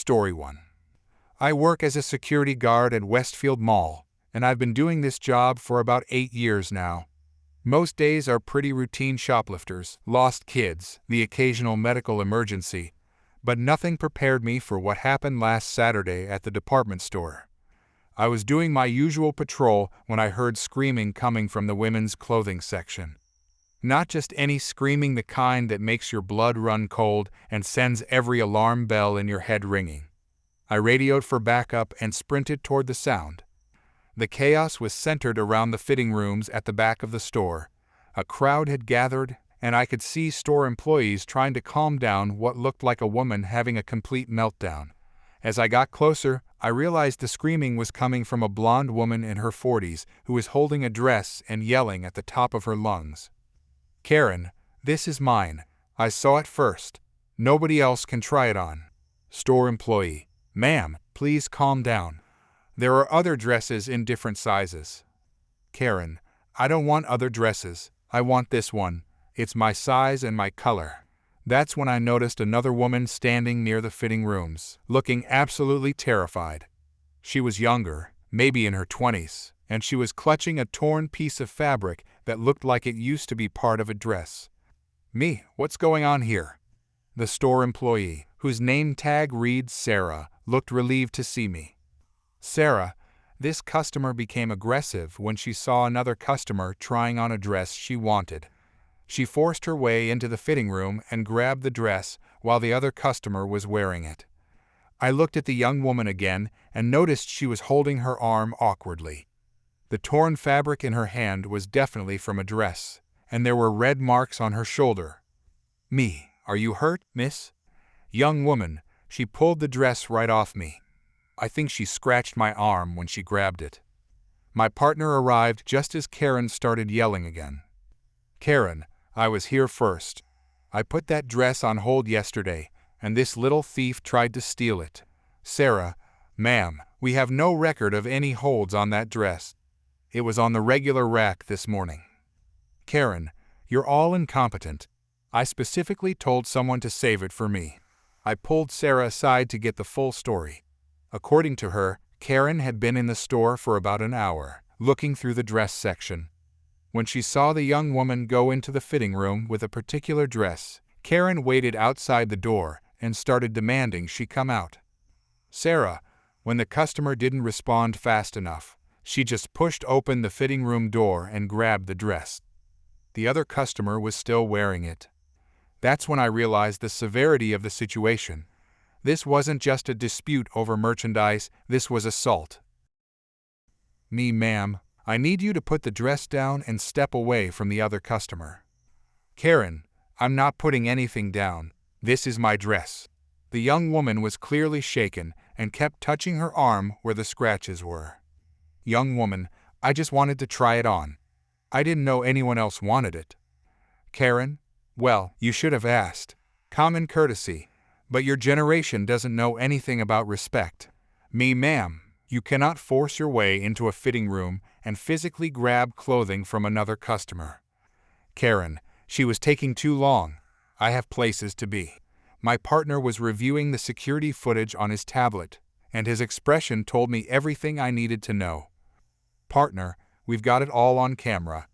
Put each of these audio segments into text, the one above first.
Story 1. I work as a security guard at Westfield Mall, and I've been doing this job for about 8 years now. Most days are pretty routine: shoplifters, lost kids, the occasional medical emergency, but nothing prepared me for what happened last Saturday at the department store. I was doing my usual patrol when I heard screaming coming from the women's clothing section. Not just any screaming, the kind that makes your blood run cold and sends every alarm bell in your head ringing. I radioed for backup and sprinted toward the sound. The chaos was centered around the fitting rooms at the back of the store. A crowd had gathered, and I could see store employees trying to calm down what looked like a woman having a complete meltdown. As I got closer, I realized the screaming was coming from a blonde woman in her 40s who was holding a dress and yelling at the top of her lungs. "Karen, this is mine. I saw it first. Nobody else can try it on." Store employee: "Ma'am, please calm down. There are other dresses in different sizes." Karen: "I don't want other dresses. I want this one. It's my size and my color." That's when I noticed another woman standing near the fitting rooms, looking absolutely terrified. She was younger, maybe in her 20s, and she was clutching a torn piece of fabric that looked like it used to be part of a dress. "Me, what's going on here?" The store employee, whose name tag reads Sarah, looked relieved to see me. "Sarah, this customer became aggressive when she saw another customer trying on a dress she wanted. She forced her way into the fitting room and grabbed the dress while the other customer was wearing it." I looked at the young woman again and noticed she was holding her arm awkwardly. The torn fabric in her hand was definitely from a dress, and there were red marks on her shoulder. "Me, are you hurt, miss?" "Young woman, she pulled the dress right off me. I think she scratched my arm when she grabbed it." My partner arrived just as Karen started yelling again. "Karen, I was here first. I put that dress on hold yesterday, and this little thief tried to steal it." "Sarah, ma'am, we have no record of any holds on that dress. It was on the regular rack this morning." "Karen, you're all incompetent. I specifically told someone to save it for me." I pulled Sarah aside to get the full story. According to her, Karen had been in the store for about an hour, looking through the dress section. When she saw the young woman go into the fitting room with a particular dress, Karen waited outside the door and started demanding she come out. Sarah, when the customer didn't respond fast enough, she just pushed open the fitting room door and grabbed the dress. The other customer was still wearing it. That's when I realized the severity of the situation. This wasn't just a dispute over merchandise, this was assault. "Me, ma'am, I need you to put the dress down and step away from the other customer." "Karen, I'm not putting anything down. This is my dress." The young woman was clearly shaken and kept touching her arm where the scratches were. "Young woman, I just wanted to try it on. I didn't know anyone else wanted it." "Karen, well, you should have asked. Common courtesy. But your generation doesn't know anything about respect." "Me, ma'am, you cannot force your way into a fitting room and physically grab clothing from another customer." "Karen, she was taking too long. I have places to be." My partner was reviewing the security footage on his tablet, and his expression told me everything I needed to know. "Partner, we've got it all on camera.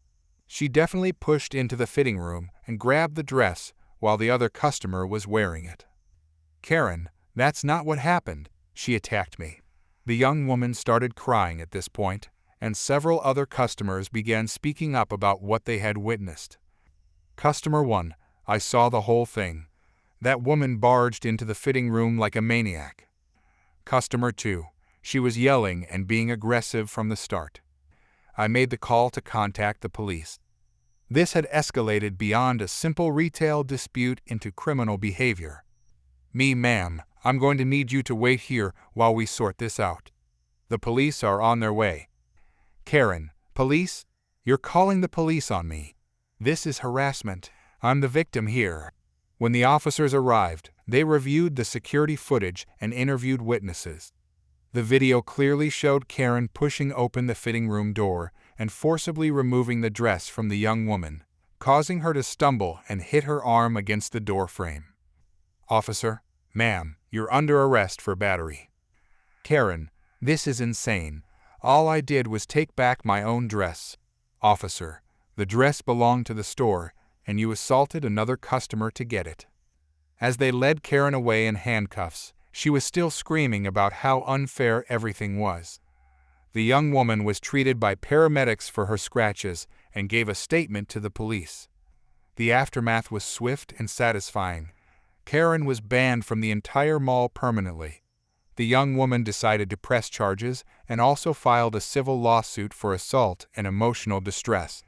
She definitely pushed into the fitting room and grabbed the dress while the other customer was wearing it." "Karen, that's not what happened. She attacked me." The young woman started crying at this point, and several other customers began speaking up about what they had witnessed. Customer 1, "I saw the whole thing. That woman barged into the fitting room like a maniac." Customer 2, "She was yelling and being aggressive from the start. I made the call to contact the police." This had escalated beyond a simple retail dispute into criminal behavior. "Me, ma'am, I'm going to need you to wait here while we sort this out. The police are on their way." "Karen, police? You're calling the police on me. This is harassment. I'm the victim here." When the officers arrived, they reviewed the security footage and interviewed witnesses. The video clearly showed Karen pushing open the fitting room door and forcibly removing the dress from the young woman, causing her to stumble and hit her arm against the door frame. "Officer, ma'am, You're under arrest for battery. Karen, this is insane. All I did was take back my own dress. Officer, the dress belonged to the store, and you assaulted another customer to get it. As they led Karen away in handcuffs, she was still screaming about how unfair everything was. The young woman was treated by paramedics for her scratches and gave a statement to the police. The aftermath was swift and satisfying. Karen was banned from the entire mall permanently. The young woman decided to press charges and also filed a civil lawsuit for assault and emotional distress.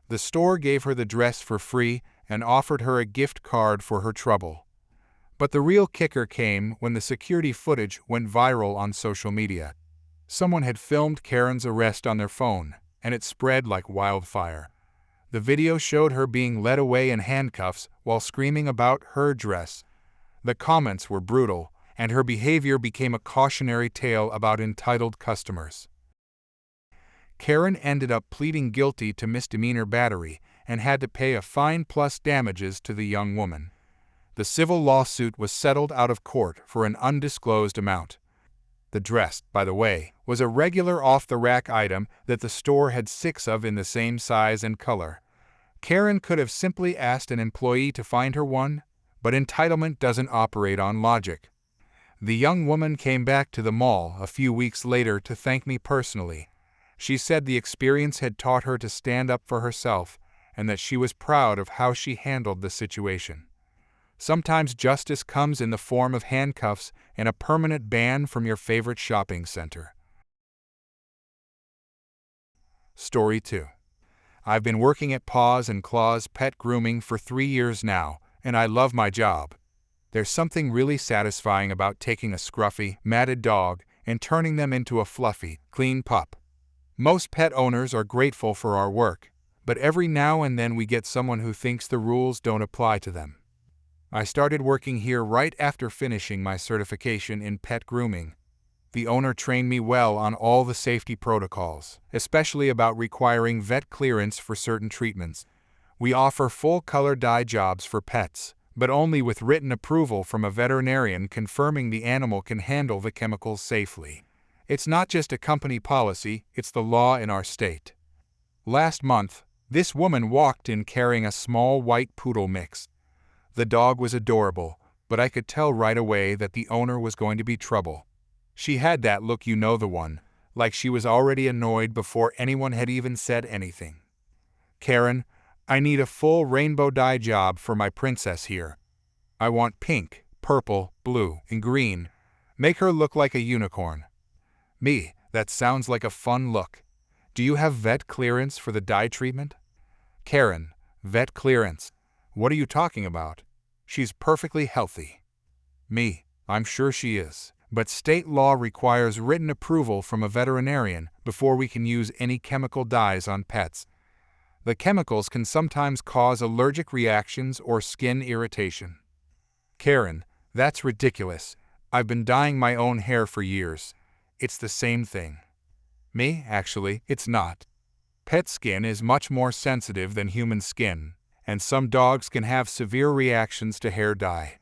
The store gave her the dress for free and offered her a gift card for her trouble. But the real kicker came when the security footage went viral on social media. Someone had filmed Karen's arrest on their phone, and it spread like wildfire. The video showed her being led away in handcuffs while screaming about her dress. The comments were brutal, and her behavior became a cautionary tale about entitled customers. Karen ended up pleading guilty to misdemeanor battery and had to pay a fine plus damages to the young woman. The civil lawsuit was settled out of court for an undisclosed amount. The dress, by the way, was a regular off-the-rack item that the store had 6 of in the same size and color. Karen could have simply asked an employee to find her one, but entitlement doesn't operate on logic. The young woman came back to the mall a few weeks later to thank me personally. She said the experience had taught her to stand up for herself and that she was proud of how she handled the situation. Sometimes justice comes in the form of handcuffs and a permanent ban from your favorite shopping center. Story 2. I've been working at Paws and Claws Pet Grooming for 3 years now, and I love my job. There's something really satisfying about taking a scruffy, matted dog and turning them into a fluffy, clean pup. Most pet owners are grateful for our work, but every now and then we get someone who thinks the rules don't apply to them. I started working here right after finishing my certification in pet grooming. The owner trained me well on all the safety protocols, especially about requiring vet clearance for certain treatments. We offer full-color dye jobs for pets, but only with written approval from a veterinarian confirming the animal can handle the chemicals safely. It's not just a company policy, it's the law in our state. Last month, this woman walked in carrying a small white poodle mix. The dog was adorable, but I could tell right away that the owner was going to be trouble. She had that look, you know the one, like she was already annoyed before anyone had even said anything. Karen, I need a full rainbow dye job for my princess here. I want pink, purple, blue, and green. Make her look like a unicorn. Me, that sounds like a fun look. Do you have vet clearance for the dye treatment? Karen, vet clearance. What are you talking about? She's perfectly healthy. Me, I'm sure she is, but state law requires written approval from a veterinarian before we can use any chemical dyes on pets. The chemicals can sometimes cause allergic reactions or skin irritation. Karen, that's ridiculous. I've been dyeing my own hair for years. It's the same thing. Me, actually, it's not. Pet skin is much more sensitive than human skin, and some dogs can have severe reactions to hair dye.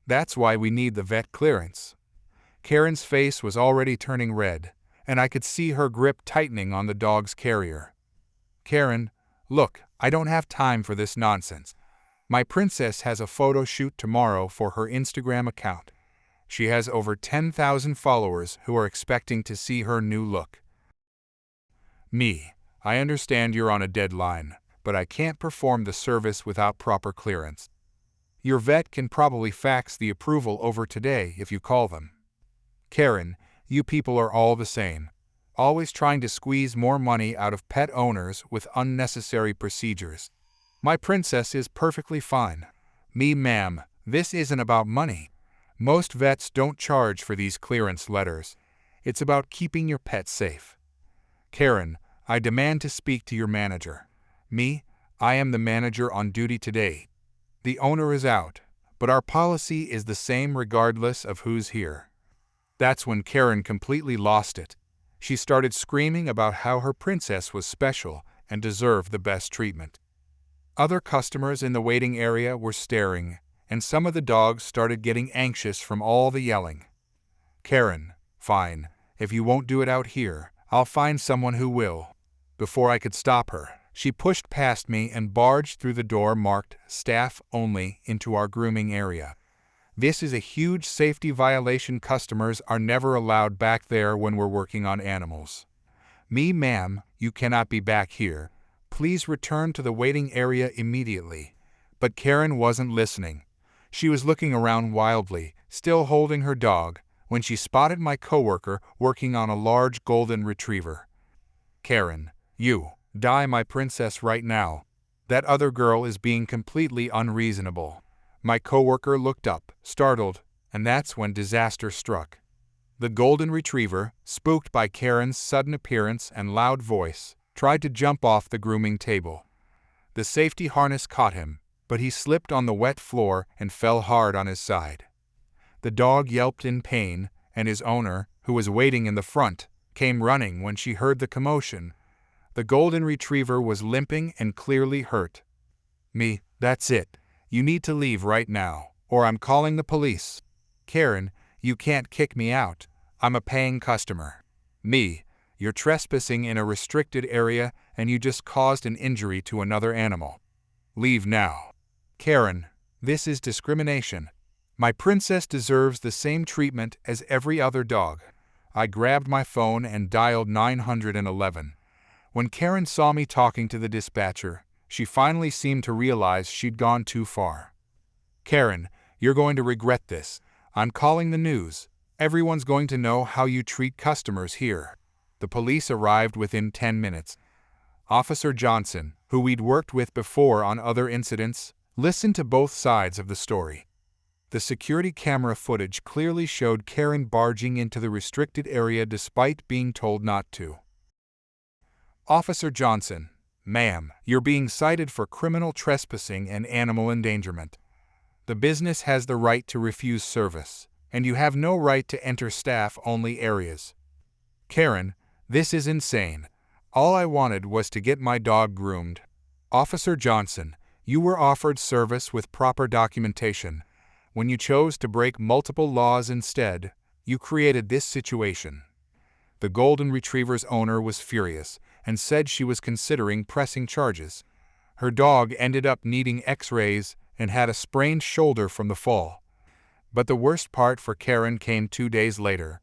That's why we need the vet clearance. Karen's face was already turning red, and I could see her grip tightening on the dog's carrier. Karen, look, I don't have time for this nonsense. My princess has a photo shoot tomorrow for her Instagram account. She has over 10,000 followers who are expecting to see her new look. Me, I understand you're on a deadline, but I can't perform the service without proper clearance. Your vet can probably fax the approval over today if you call them. Karen, you people are all the same, always trying to squeeze more money out of pet owners with unnecessary procedures. My princess is perfectly fine. Me, ma'am, this isn't about money. Most vets don't charge for these clearance letters. It's about keeping your pet safe. Karen, I demand to speak to your manager. Me, I am the manager on duty today. The owner is out, but our policy is the same regardless of who's here. That's when Karen completely lost it. She started screaming about how her princess was special and deserved the best treatment. Other customers in the waiting area were staring, and some of the dogs started getting anxious from all the yelling. "Karen, fine. If you won't do it out here, I'll find someone who will." Before I could stop her, she pushed past me and barged through the door marked "Staff Only" into our grooming area. This is a huge safety violation. Customers are never allowed back there when we're working on animals. "Me, ma'am, you cannot be back here. Please return to the waiting area immediately." But Karen wasn't listening. She was looking around wildly, still holding her dog, when she spotted my coworker working on a large golden retriever. "Karen, you, die my princess right now. That other girl is being completely unreasonable." My coworker looked up, startled, and that's when disaster struck. The golden retriever, spooked by Karen's sudden appearance and loud voice, tried to jump off the grooming table. The safety harness caught him, but he slipped on the wet floor and fell hard on his side. The dog yelped in pain, and his owner, who was waiting in the front, came running when she heard the commotion. The golden retriever was limping and clearly hurt. "Me, that's it. You need to leave right now, or I'm calling the police." "Karen, you can't kick me out. I'm a paying customer." "Me, you're trespassing in a restricted area and you just caused an injury to another animal. Leave now." "Karen, this is discrimination. My princess deserves the same treatment as every other dog." I grabbed my phone and dialed 911. When Karen saw me talking to the dispatcher, she finally seemed to realize she'd gone too far. "Karen, you're going to regret this. I'm calling the news. Everyone's going to know how you treat customers here." The police arrived within 10 minutes. Officer Johnson, who we'd worked with before on other incidents, listened to both sides of the story. The security camera footage clearly showed Karen barging into the restricted area despite being told not to. "Officer Johnson, ma'am, you're being cited for criminal trespassing and animal endangerment. The business has the right to refuse service, and you have no right to enter staff-only areas." "Karen, this is insane. All I wanted was to get my dog groomed." "Officer Johnson, you were offered service with proper documentation. When you chose to break multiple laws instead, you created this situation." The golden retriever's owner was furious and said she was considering pressing charges. Her dog ended up needing X-rays and had a sprained shoulder from the fall. But the worst part for Karen came 2 days later.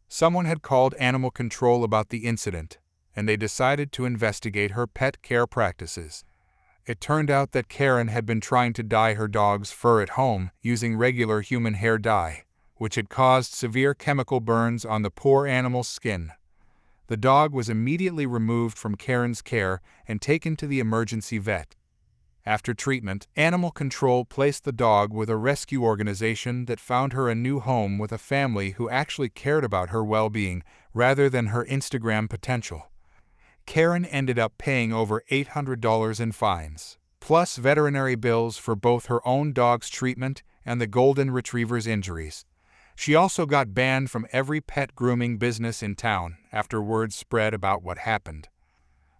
Someone had called animal control about the incident, and they decided to investigate her pet care practices. It turned out that Karen had been trying to dye her dog's fur at home using regular human hair dye, which had caused severe chemical burns on the poor animal's skin. The dog was immediately removed from Karen's care and taken to the emergency vet. After treatment, animal control placed the dog with a rescue organization that found her a new home with a family who actually cared about her well-being rather than her Instagram potential. Karen ended up paying over $800 in fines, plus veterinary bills for both her own dog's treatment and the golden retriever's injuries. She also got banned from every pet grooming business in town after word spread about what happened.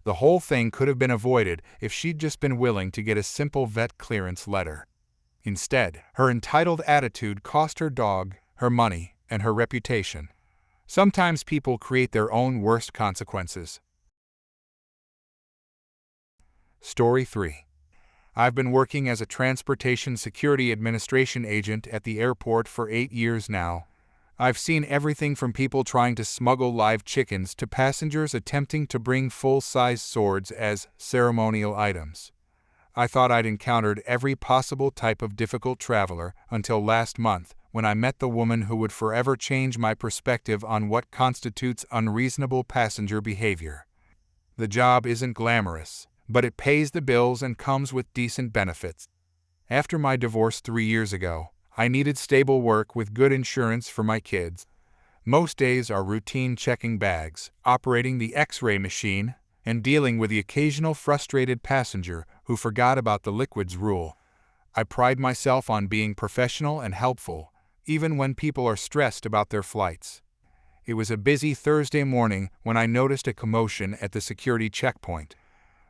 The whole thing could have been avoided if she'd just been willing to get a simple vet clearance letter. Instead, her entitled attitude cost her dog, her money, and her reputation. Sometimes people create their own worst consequences. Story 3. I've been working as a Transportation Security Administration agent at the airport for 8 years now. I've seen everything from people trying to smuggle live chickens to passengers attempting to bring full-size swords as ceremonial items. I thought I'd encountered every possible type of difficult traveler until last month when I met the woman who would forever change my perspective on what constitutes unreasonable passenger behavior. The job isn't glamorous, but it pays the bills and comes with decent benefits. After my divorce 3 years ago, I needed stable work with good insurance for my kids. Most days are routine checking bags, operating the X-ray machine, and dealing with the occasional frustrated passenger who forgot about the liquids rule. I pride myself on being professional and helpful, even when people are stressed about their flights. It was a busy Thursday morning when I noticed a commotion at the security checkpoint.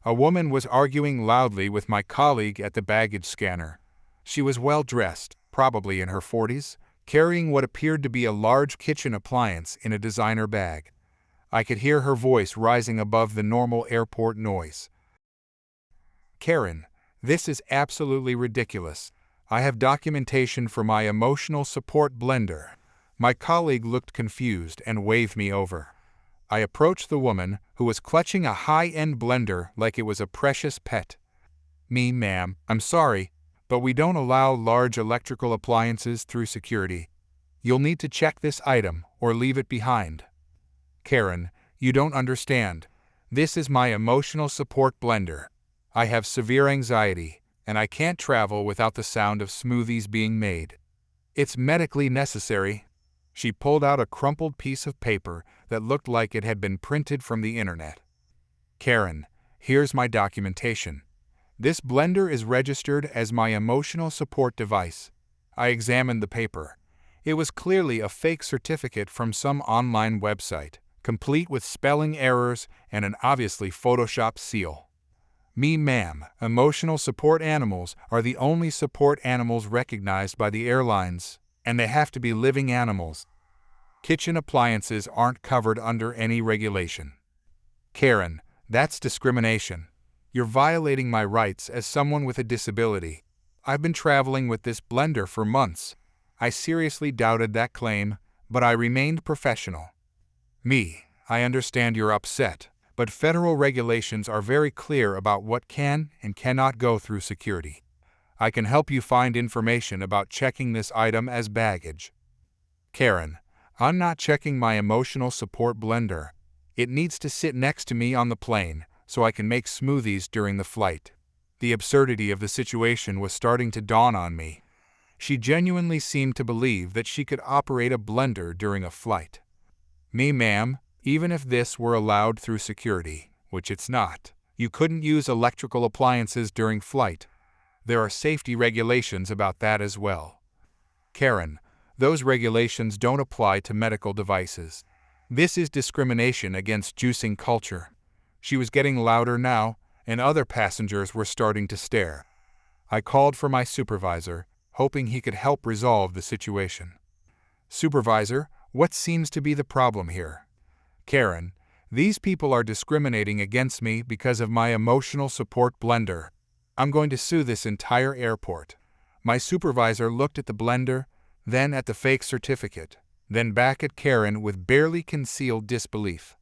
A woman was arguing loudly with my colleague at the baggage scanner. She was well dressed, probably in her 40s, carrying what appeared to be a large kitchen appliance in a designer bag. I could hear her voice rising above the normal airport noise. "Karen, this is absolutely ridiculous. I have documentation for my emotional support blender." My colleague looked confused and waved me over. I approached the woman, who was clutching a high-end blender like it was a precious pet. "Ma'am, I'm sorry, but we don't allow large electrical appliances through security. You'll need to check this item or leave it behind." "Karen, you don't understand. This is my emotional support blender. I have severe anxiety, and I can't travel without the sound of smoothies being made. It's medically necessary." She pulled out a crumpled piece of paper that looked like it had been printed from the internet. "Karen, here's my documentation. This blender is registered as my emotional support device." I examined the paper. It was clearly a fake certificate from some online website, complete with spelling errors and an obviously photoshopped seal. "Ma'am, emotional support animals are the only support animals recognized by the airlines, and they have to be living animals. Kitchen appliances aren't covered under any regulation." "Karen, that's discrimination. You're violating my rights as someone with a disability. I've been traveling with this blender for months." I seriously doubted that claim, but I remained professional. "I understand you're upset, but federal regulations are very clear about what can and cannot go through security. I can help you find information about checking this item as baggage." "Karen, I'm not checking my emotional support blender. It needs to sit next to me on the plane so I can make smoothies during the flight." The absurdity of the situation was starting to dawn on me. She genuinely seemed to believe that she could operate a blender during a flight. "Ma'am, even if this were allowed through security, which it's not, you couldn't use electrical appliances during flight. There are safety regulations about that as well." "Karen, those regulations don't apply to medical devices. This is discrimination against juicing culture." She was getting louder now, and other passengers were starting to stare. I called for my supervisor, hoping he could help resolve the situation. "Supervisor, what seems to be the problem here?" "Karen, these people are discriminating against me because of my emotional support blender. I'm going to sue this entire airport." My supervisor looked at the blender, then at the fake certificate, then back at Karen with barely concealed disbelief.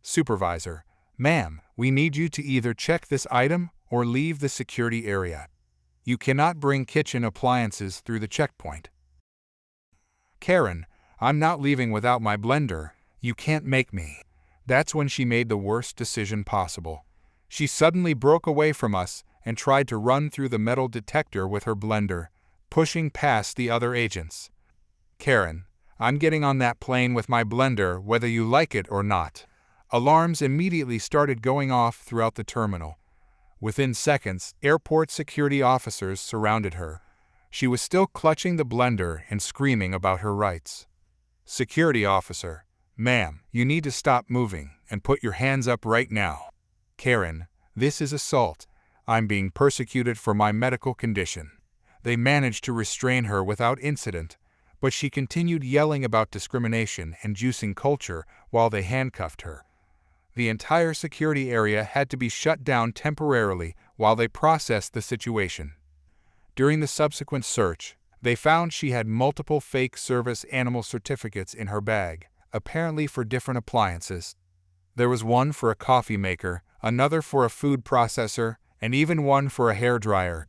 "Supervisor, ma'am, we need you to either check this item or leave the security area. You cannot bring kitchen appliances through the checkpoint." "Karen, I'm not leaving without my blender. You can't make me." That's when she made the worst decision possible. She suddenly broke away from us and tried to run through the metal detector with her blender, pushing past the other agents. "Karen, I'm getting on that plane with my blender whether you like it or not." Alarms immediately started going off throughout the terminal. Within seconds, airport security officers surrounded her. She was still clutching the blender and screaming about her rights. "Security officer, ma'am, you need to stop moving and put your hands up right now." "Karen, this is assault. I'm being persecuted for my medical condition." They managed to restrain her without incident, but she continued yelling about discrimination and juicing culture while they handcuffed her. The entire security area had to be shut down temporarily while they processed the situation. During the subsequent search, they found she had multiple fake service animal certificates in her bag, apparently for different appliances. There was one for a coffee maker, another for a food processor, and even one for a hairdryer.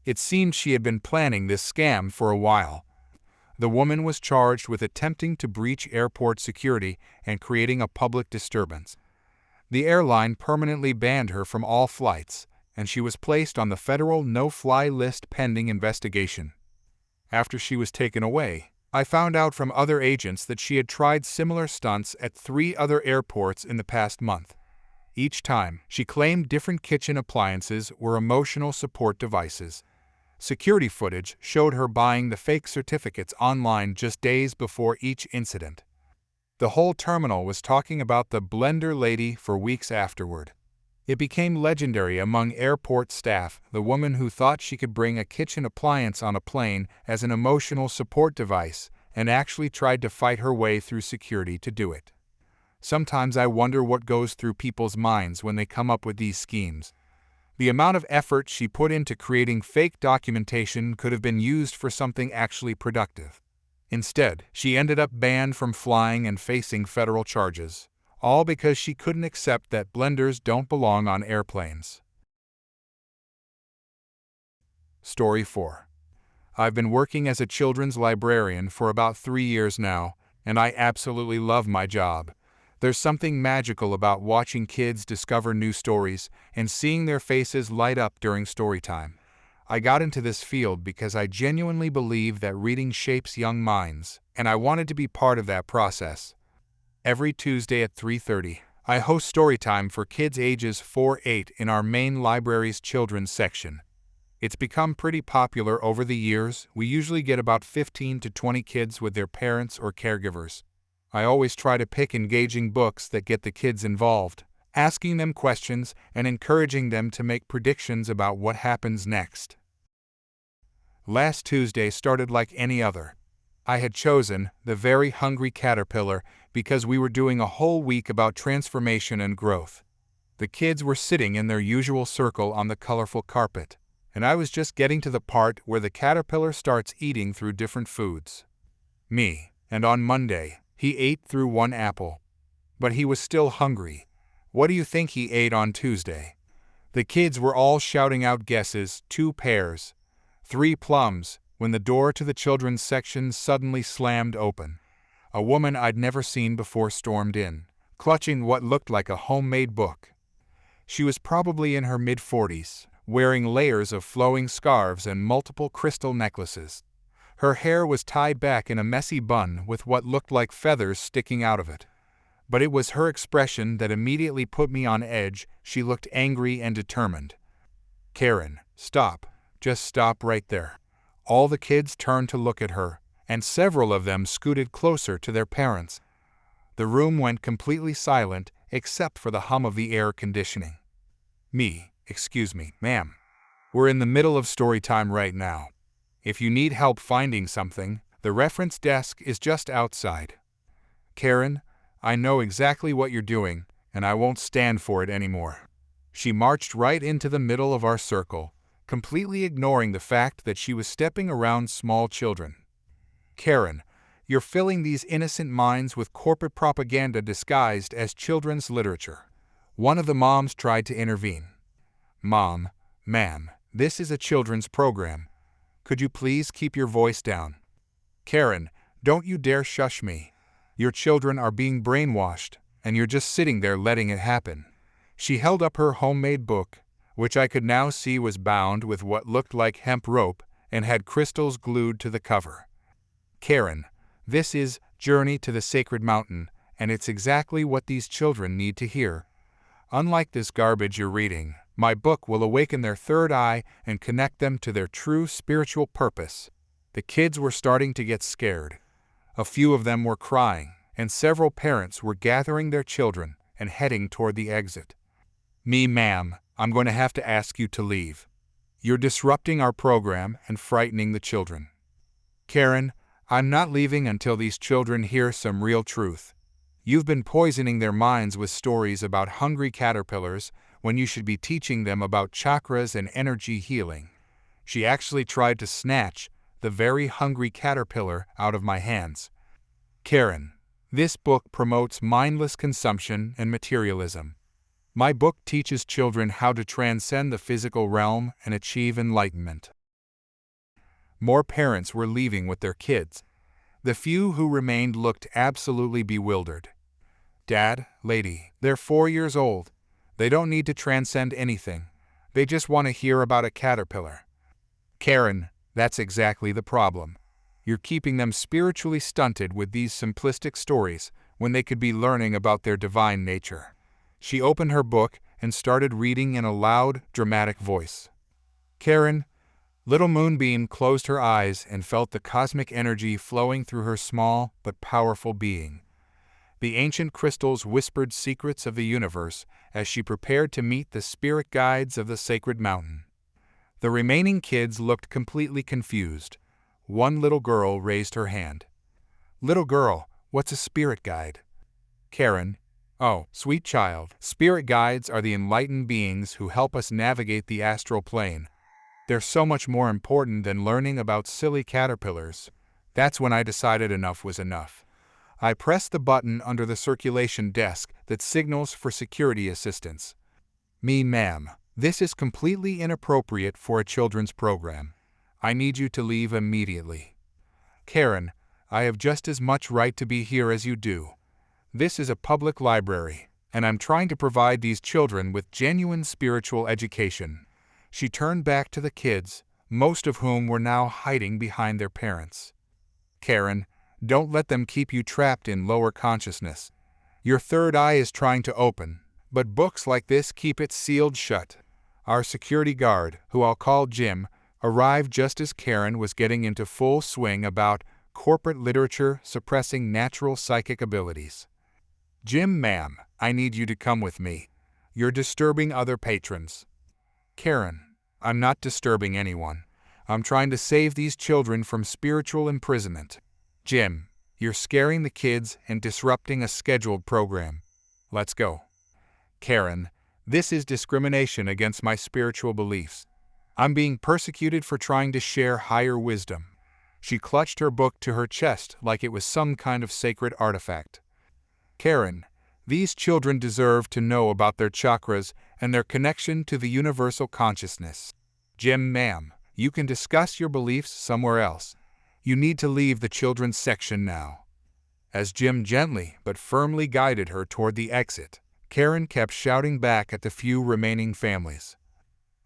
It seemed she had been planning this scam for a while. The woman was charged with attempting to breach airport security and creating a public disturbance. The airline permanently banned her from all flights, and she was placed on the federal no-fly list pending investigation. After she was taken away, I found out from other agents that she had tried similar stunts at 3 other airports in the past month. Each time, she claimed different kitchen appliances were emotional support devices. Security footage showed her buying the fake certificates online just days before each incident. The whole terminal was talking about the blender lady for weeks afterward. It became legendary among airport staff, the woman who thought she could bring a kitchen appliance on a plane as an emotional support device and actually tried to fight her way through security to do it. Sometimes I wonder what goes through people's minds when they come up with these schemes. The amount of effort she put into creating fake documentation could have been used for something actually productive. Instead, she ended up banned from flying and facing federal charges, all because she couldn't accept that blenders don't belong on airplanes. Story 4. I've been working as a children's librarian for about 3 years now, and I absolutely love my job. There's something magical about watching kids discover new stories and seeing their faces light up during story time. I got into this field because I genuinely believe that reading shapes young minds, and I wanted to be part of that process. Every Tuesday at 3:30, I host storytime for kids ages 4-8 in our main library's children's section. It's become pretty popular over the years. We usually get about 15 to 20 kids with their parents or caregivers. I always try to pick engaging books that get the kids involved, asking them questions and encouraging them to make predictions about what happens next. Last Tuesday started like any other. I had chosen The Very Hungry Caterpillar because we were doing a whole week about transformation and growth. The kids were sitting in their usual circle on the colorful carpet, and I was just getting to the part where the caterpillar starts eating through different foods. And on Monday, he ate through one apple. But he was still hungry. What do you think he ate on Tuesday? The kids were all shouting out guesses: 2 pears, 3 plums, when the door to the children's section suddenly slammed open. A woman I'd never seen before stormed in, clutching what looked like a homemade book. She was probably in her mid-40s, wearing layers of flowing scarves and multiple crystal necklaces. Her hair was tied back in a messy bun with what looked like feathers sticking out of it. But it was her expression that immediately put me on edge. She looked angry and determined. "Karen, stop. Just stop right there." All the kids turned to look at her, and several of them scooted closer to their parents. The room went completely silent except for the hum of the air conditioning. "Excuse me, ma'am. We're in the middle of story time right now. If you need help finding something, the reference desk is just outside." "Karen, I know exactly what you're doing, and I won't stand for it anymore." She marched right into the middle of our circle, completely ignoring the fact that she was stepping around small children. "Karen, you're filling these innocent minds with corporate propaganda disguised as children's literature." One of the moms tried to intervene. Ma'am, this is a children's program. Could you please keep your voice down?" "Karen, don't you dare shush me. Your children are being brainwashed, and you're just sitting there letting it happen." She held up her homemade book, which I could now see was bound with what looked like hemp rope and had crystals glued to the cover. "Karen, this is Journey to the Sacred Mountain, and it's exactly what these children need to hear. Unlike this garbage you're reading, my book will awaken their third eye and connect them to their true spiritual purpose." The kids were starting to get scared. A few of them were crying, and several parents were gathering their children and heading toward the exit. Ma'am, I'm going to have to ask you to leave. You're disrupting our program and frightening the children." "Karen, I'm not leaving until these children hear some real truth. You've been poisoning their minds with stories about hungry caterpillars when you should be teaching them about chakras and energy healing." She actually tried to snatch The Very Hungry Caterpillar out of my hands. "Karen, this book promotes mindless consumption and materialism. My book teaches children how to transcend the physical realm and achieve enlightenment." More parents were leaving with their kids. The few who remained looked absolutely bewildered. "Dad, lady, they're 4 years old. They don't need to transcend anything. They just want to hear about a caterpillar." "Karen, that's exactly the problem. You're keeping them spiritually stunted with these simplistic stories when they could be learning about their divine nature." She opened her book and started reading in a loud, dramatic voice. "Karen." Little Moonbeam closed her eyes and felt the cosmic energy flowing through her small but powerful being. The ancient crystals whispered secrets of the universe as she prepared to meet the spirit guides of the sacred mountain. The remaining kids looked completely confused. One little girl raised her hand. "Little girl, what's a spirit guide?" Karen: "Oh, sweet child, spirit guides are the enlightened beings who help us navigate the astral plane. They're so much more important than learning about silly caterpillars." That's when I decided enough was enough. I pressed the button under the circulation desk that signals for security assistance. "Ma'am, this is completely inappropriate for a children's program. I need you to leave immediately." Karen: "I have just as much right to be here as you do. This is a public library, and I'm trying to provide these children with genuine spiritual education." She turned back to the kids, most of whom were now hiding behind their parents. Karen: "Don't let them keep you trapped in lower consciousness. Your third eye is trying to open, but books like this keep it sealed shut." Our security guard, who I'll call Jim, arrived just as Karen was getting into full swing about corporate literature suppressing natural psychic abilities. "Jim, ma'am, I need you to come with me. You're disturbing other patrons." Karen: "I'm not disturbing anyone. I'm trying to save these children from spiritual imprisonment." Jim: "You're scaring the kids and disrupting a scheduled program. Let's go." Karen: "This is discrimination against my spiritual beliefs. I'm being persecuted for trying to share higher wisdom." She clutched her book to her chest like it was some kind of sacred artifact. Karen: "These children deserve to know about their chakras and their connection to the universal consciousness." Jim: "Ma'am, you can discuss your beliefs somewhere else. You need to leave the children's section now." As Jim gently but firmly guided her toward the exit, Karen kept shouting back at the few remaining families.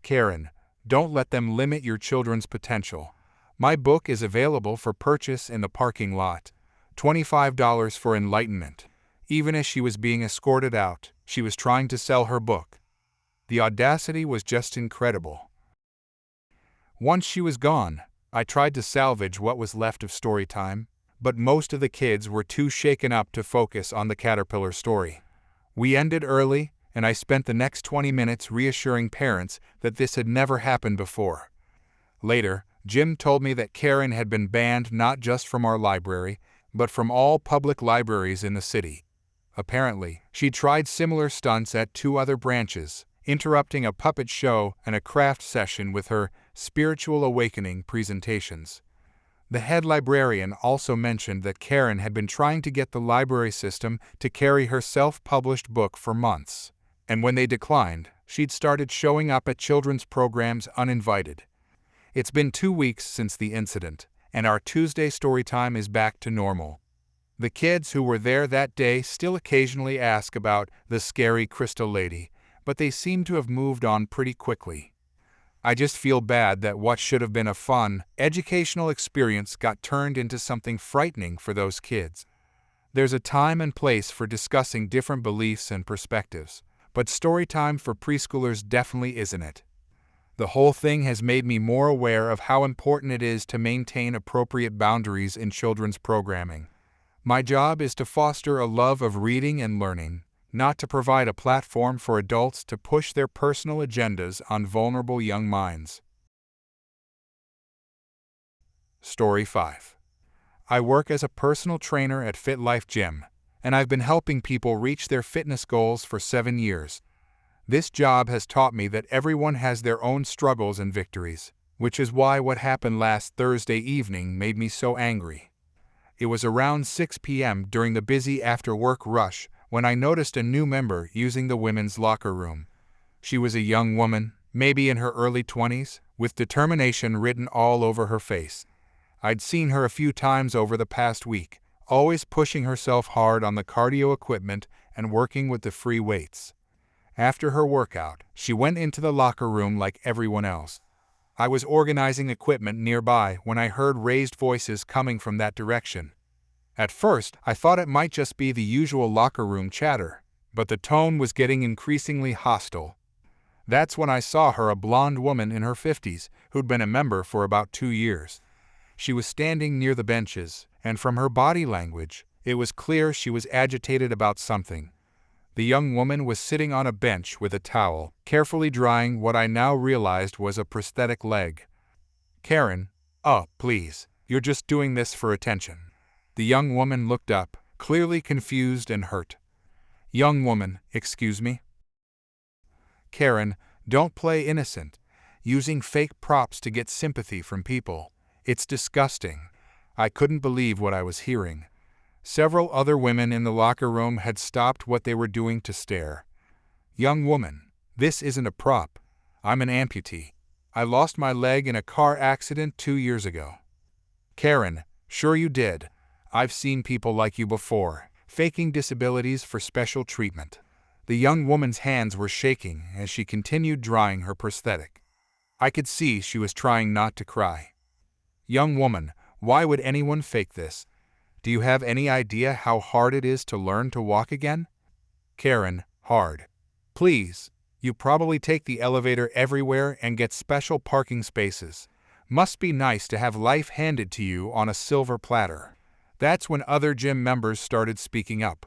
Karen: "Don't let them limit your children's potential. My book is available for purchase in the parking lot. $25 for enlightenment." Even as she was being escorted out, she was trying to sell her book. The audacity was just incredible. Once she was gone, I tried to salvage what was left of story time, but most of the kids were too shaken up to focus on the caterpillar story. We ended early, and I spent the next 20 minutes reassuring parents that this had never happened before. Later, Jim told me that Karen had been banned not just from our library, but from all public libraries in the city. Apparently, she tried similar stunts at 2 other branches, interrupting a puppet show and a craft session with her spiritual awakening presentations. The head librarian also mentioned that Karen had been trying to get the library system to carry her self-published book for months, and when they declined, she'd started showing up at children's programs uninvited. It's been 2 weeks since the incident, and our Tuesday story time is back to normal. The kids who were there that day still occasionally ask about the scary crystal lady, but they seem to have moved on pretty quickly. I just feel bad that what should have been a fun, educational experience got turned into something frightening for those kids. There's a time and place for discussing different beliefs and perspectives, but story time for preschoolers definitely isn't it. The whole thing has made me more aware of how important it is to maintain appropriate boundaries in children's programming. My job is to foster a love of reading and learning, not to provide a platform for adults to push their personal agendas on vulnerable young minds. Story 5. I work as a personal trainer at Fit Life Gym, and I've been helping people reach their fitness goals for 7 years. This job has taught me that everyone has their own struggles and victories, which is why what happened last Thursday evening made me so angry. It was around 6 p.m. during the busy after-work rush when I noticed a new member using the women's locker room. She was a young woman, maybe in her early 20s, with determination written all over her face. I'd seen her a few times over the past week, always pushing herself hard on the cardio equipment and working with the free weights. After her workout, she went into the locker room like everyone else. I was organizing equipment nearby when I heard raised voices coming from that direction. At first, I thought it might just be the usual locker room chatter, but the tone was getting increasingly hostile. That's when I saw her, a blonde woman in her 50s who'd been a member for about 2 years. She was standing near the benches, and from her body language, It was clear she was agitated about something. The young woman was sitting on a bench with a towel, carefully drying what I now realized was a prosthetic leg. "Karen, oh, please, you're just doing this for attention." The young woman looked up, clearly confused and hurt. "Young woman, excuse me?" "Karen, don't play innocent. Using fake props to get sympathy from people. It's disgusting." I couldn't believe what I was hearing. Several other women in the locker room had stopped what they were doing to stare. "Young woman, this isn't a prop. I'm an amputee. I lost my leg in a car accident 2 years ago." "Karen, sure you did. I've seen people like you before, faking disabilities for special treatment." The young woman's hands were shaking as she continued drying her prosthetic. I could see she was trying not to cry. "Young woman, why would anyone fake this? Do you have any idea how hard it is to learn to walk again?" "Karen, hard. Please, you probably take the elevator everywhere and get special parking spaces. Must be nice to have life handed to you on a silver platter." That's when other gym members started speaking up.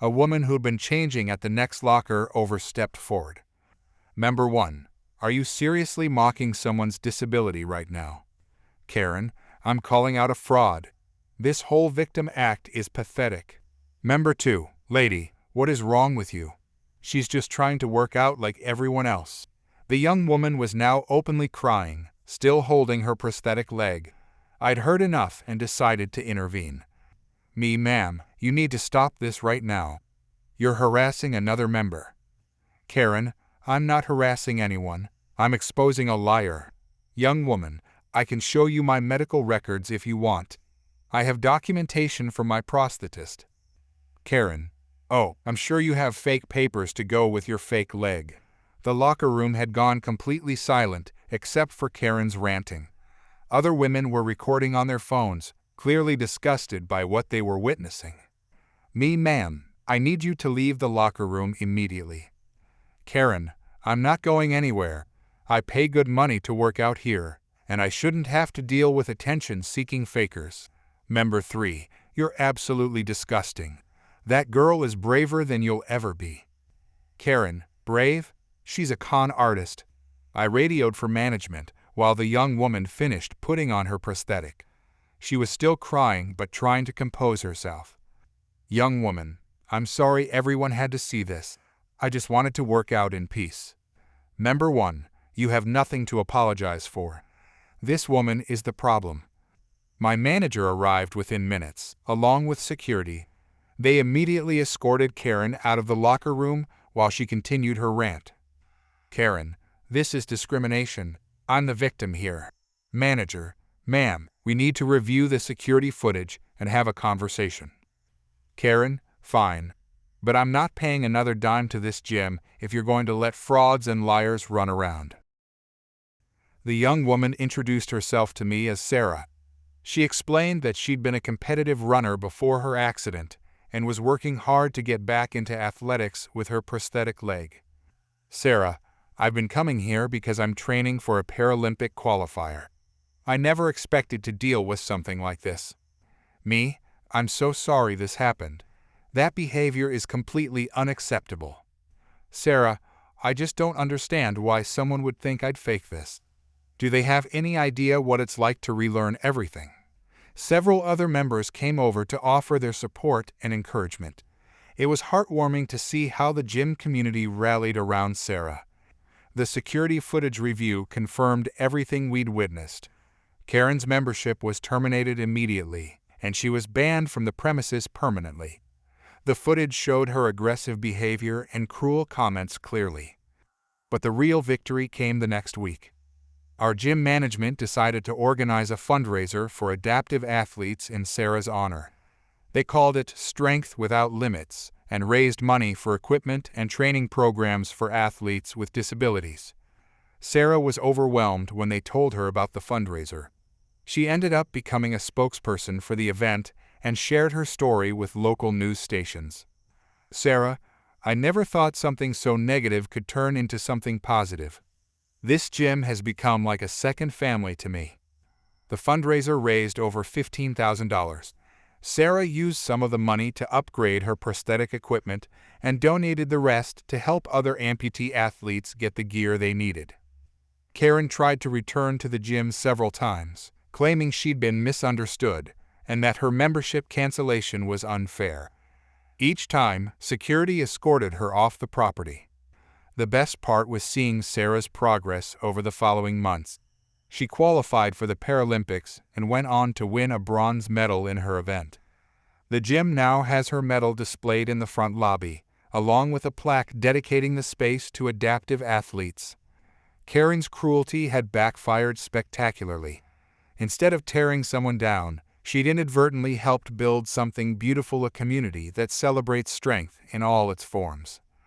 A woman who'd been changing at the next locker overstepped forward. "Member 1, are you seriously mocking someone's disability right now?" "Karen, I'm calling out a fraud. This whole victim act is pathetic." "Member 2, lady, what is wrong with you? She's just trying to work out like everyone else." The young woman was now openly crying, still holding her prosthetic leg. I'd heard enough and decided to intervene. Ma'am, you need to stop this right now. You're harassing another member." "Karen, I'm not harassing anyone. I'm exposing a liar." "Young woman, I can show you my medical records if you want. I have documentation from my prosthetist." "Karen, oh, I'm sure you have fake papers to go with your fake leg." The locker room had gone completely silent except for Karen's ranting. Other women were recording on their phones, clearly disgusted by what they were witnessing. Ma'am, I need you to leave the locker room immediately." "Karen, I'm not going anywhere. I pay good money to work out here, and I shouldn't have to deal with attention-seeking fakers." "Member 3, you're absolutely disgusting. That girl is braver than you'll ever be." "Karen, brave? She's a con artist." I radioed for management while the young woman finished putting on her prosthetic. She was still crying but trying to compose herself. "Young woman, I'm sorry everyone had to see this. I just wanted to work out in peace." "Member 1, you have nothing to apologize for. This woman is the problem." My manager arrived within minutes, along with security. They immediately escorted Karen out of the locker room while she continued her rant. "Karen, this is discrimination. I'm the victim here." Manager, "Ma'am, we need to review the security footage and have a conversation." "Karen, fine. But I'm not paying another dime to this gym if you're going to let frauds and liars run around." The young woman introduced herself to me as Sarah. She explained that she'd been a competitive runner before her accident and was working hard to get back into athletics with her prosthetic leg. "Sarah, I've been coming here because I'm training for a Paralympic qualifier. I never expected to deal with something like this. I'm so sorry this happened. That behavior is completely unacceptable. Sarah, I just don't understand why someone would think I'd fake this. Do they have any idea what it's like to relearn everything?" Several other members came over to offer their support and encouragement. It was heartwarming to see how the gym community rallied around Sarah. The security footage review confirmed everything we'd witnessed. Karen's membership was terminated immediately, and she was banned from the premises permanently. The footage showed her aggressive behavior and cruel comments clearly. But the real victory came the next week. Our gym management decided to organize a fundraiser for adaptive athletes in Sarah's honor. They called it Strength Without Limits and raised money for equipment and training programs for athletes with disabilities. Sarah was overwhelmed when they told her about the fundraiser. She ended up becoming a spokesperson for the event and shared her story with local news stations. "Sarah, I never thought something so negative could turn into something positive. This gym has become like a second family to me." The fundraiser raised over $15,000. Sarah used some of the money to upgrade her prosthetic equipment and donated the rest to help other amputee athletes get the gear they needed. Karen tried to return to the gym several times, claiming she'd been misunderstood and that her membership cancellation was unfair. Each time, security escorted her off the property. The best part was seeing Sarah's progress over the following months. She qualified for the Paralympics and went on to win a bronze medal in her event. The gym now has her medal displayed in the front lobby, along with a plaque dedicating the space to adaptive athletes. Karen's cruelty had backfired spectacularly. Instead of tearing someone down, she'd inadvertently helped build something beautiful, a community that celebrates strength in all its forms.